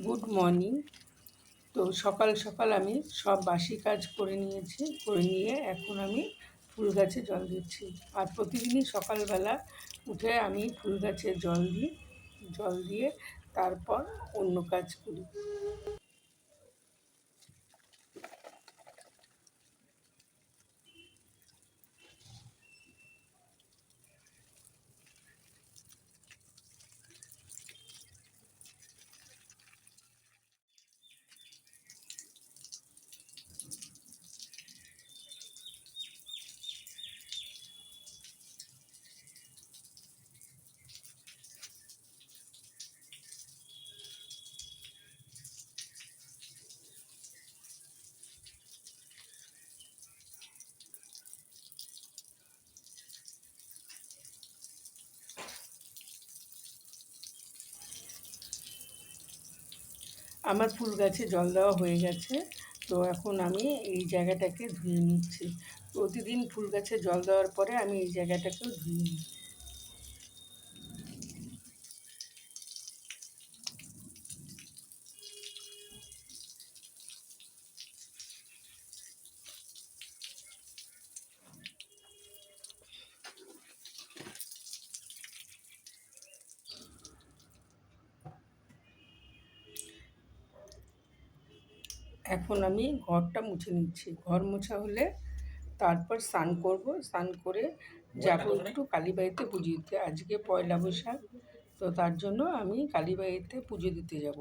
Good morning. তো সকাল সকাল আমি সব বাসি কাজ করে নিয়েছি, করে নিয়ে এখন আমি ফুল গাছে জল দিচ্ছি। আর প্রতিদিনই সকালবেলা উঠে আমি ফুল গাছে জল দিই, জল দিয়ে তারপর অন্য কাজ করি। আমার ফুল গাছে জল দেওয়া হয়ে গেছে। তো এখন আমি এই জায়গাটাকে ধুয়ে নিচ্ছি। প্রতিদিন ফুল গাছে জল দেওয়ার পরে আমি এই জায়গাটাকেও ধুয়ে নিই। এখন আমি ঘরটা মুছে নিচ্ছি। ঘর মোছা হলে তারপর স্নান করব। স্নান করে যাবো একটু কালীবাড়িতে পুজো দিতে। আজকে পয়লা বৈশাখ, তো তার জন্য আমি কালীবাড়িতে পুজো দিতে যাব।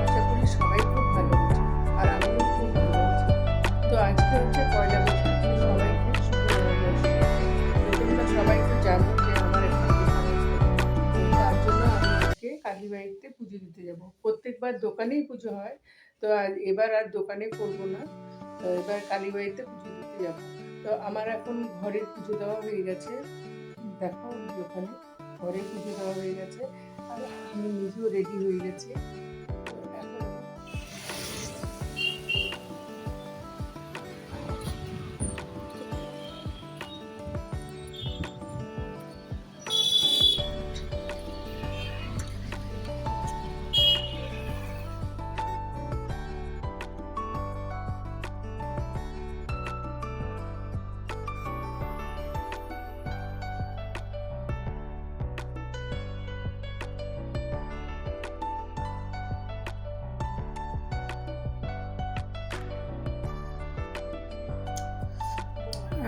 আশা করি সবাই খুব ভালো আছে, আর আমিও খুব ভালো আছি। তো আজকে হচ্ছে পয়লা বৈশাখ। তো সবাইকে শুভ নববর্ষ। তো তোমরা সবাই তো জানো যে আমার একটা দোকান আছে। তো তার জন্য আমি আজকে কালীবাড়িতে পুজো দিতে যাব। প্রত্যেকবার দোকানেই পুজো হয়, তো এবার আর দোকানে করব না। তো এবার কালীবাড়িতে পুজো দিতে যাব। তো আমার এখন ঘরে পুজো দেওয়া হয়ে গেছে। দেখো দোকানে ঘরে পুজো দেওয়া হয়ে গেছে, আর আমি নিজেও রেডি হয়ে গেছি। তো এখন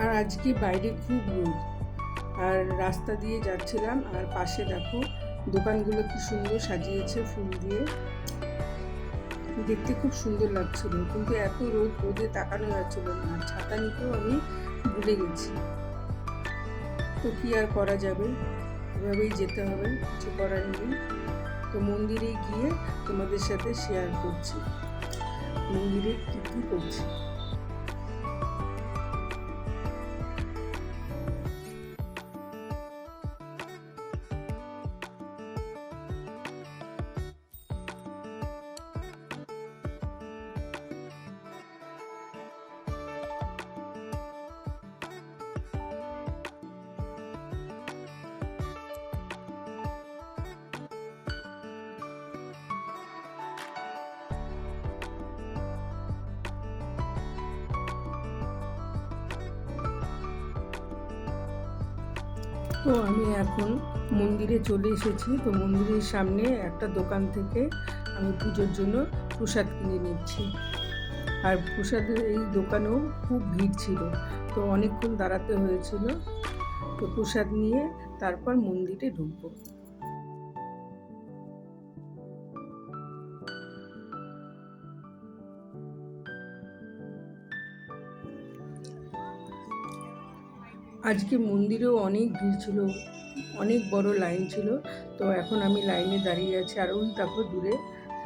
আর আজকে বাইরে খুব রোদ, আর রাস্তা দিয়ে যাচ্ছিলাম, আর পাশে দেখো দোকানগুলো কি সুন্দর সাজিয়েছে ফুল দিয়ে। দেখতে খুব সুন্দর লাগছিল, কিন্তু এত রোদে তাকানো যাচ্ছিল না। আর ছাতা নিতেও আমি ভুলে গেছি। তো কি আর করা যাবে, এভাবেই যেতে হবে, কিছু করার নেই। তো মন্দিরে গিয়ে তোমাদের সাথে শেয়ার করছি মন্দিরে কি কি করছি। তো আমি এখন মন্দিরে চলে এসেছি। তো মন্দিরের সামনে একটা দোকান থেকে আমি পুজোর জন্য প্রসাদ কিনে নিচ্ছি। আর প্রসাদের এই দোকানেও খুব ভিড় ছিল, তো অনেকক্ষণ দাঁড়াতে হয়েছিল। তো প্রসাদ নিয়ে তারপর মন্দিরে ঢুকবো। আজকে মন্দিরেও অনেক ভিড় ছিল, অনেক বড় লাইন ছিল। তো এখন আমি লাইনে দাঁড়িয়ে আছি, আর ওই দেখো দূরে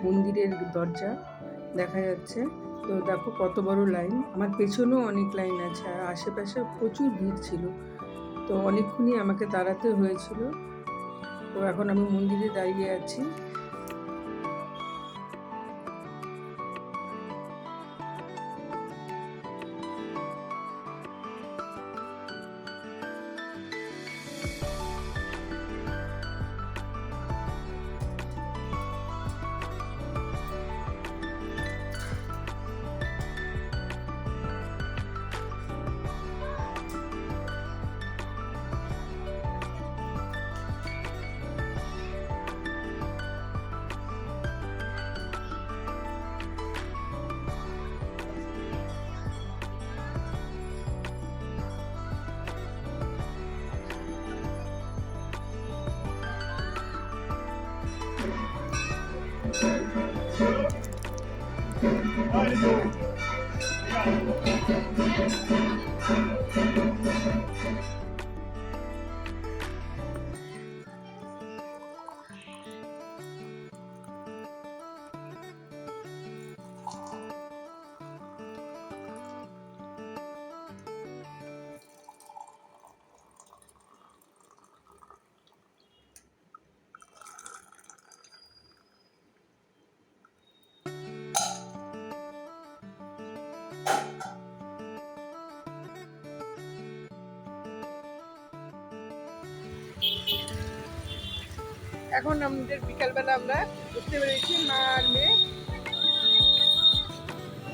মন্দিরের দরজা দেখা যাচ্ছে। তো দেখো কত বড় লাইন, আমার পেছনেও অনেক লাইন আছে, আর আশেপাশে প্রচুর ভিড় ছিল। তো অনেকক্ষণই আমাকে দাঁড়াতে হয়েছিল। তো এখন আমি মন্দিরে দাঁড়িয়ে আছি। এখন আমাদের বিকালবেলা আমরা ঘুরতে বেরিয়েছি, মা আর মেয়ে।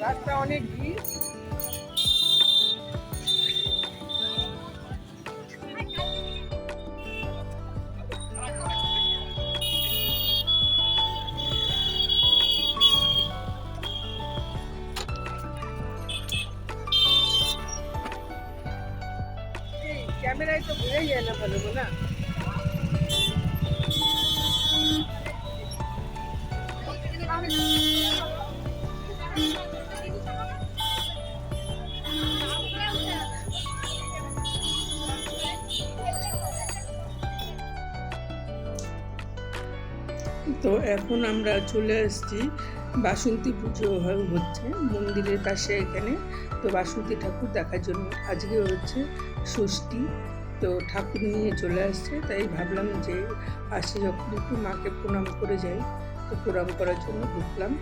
রাস্তা অনেক ভিড়। ক্যামেরায় তো বোঝাই যায় না ভালো না। তো এখন আমরা চলে আসছি, বাসন্তী পুজো হচ্ছে মন্দিরের পাশে এখানে। তো বাসন্তী ঠাকুর দেখার জন্য আজকে হচ্ছে ষষ্ঠী। তো ঠাকুর নিয়ে চলে আসছে, তাই ভাবলাম যে আসি যখন একটু মাকে প্রণাম করে যাই। তো প্রণাম করার জন্য ঢুকলাম।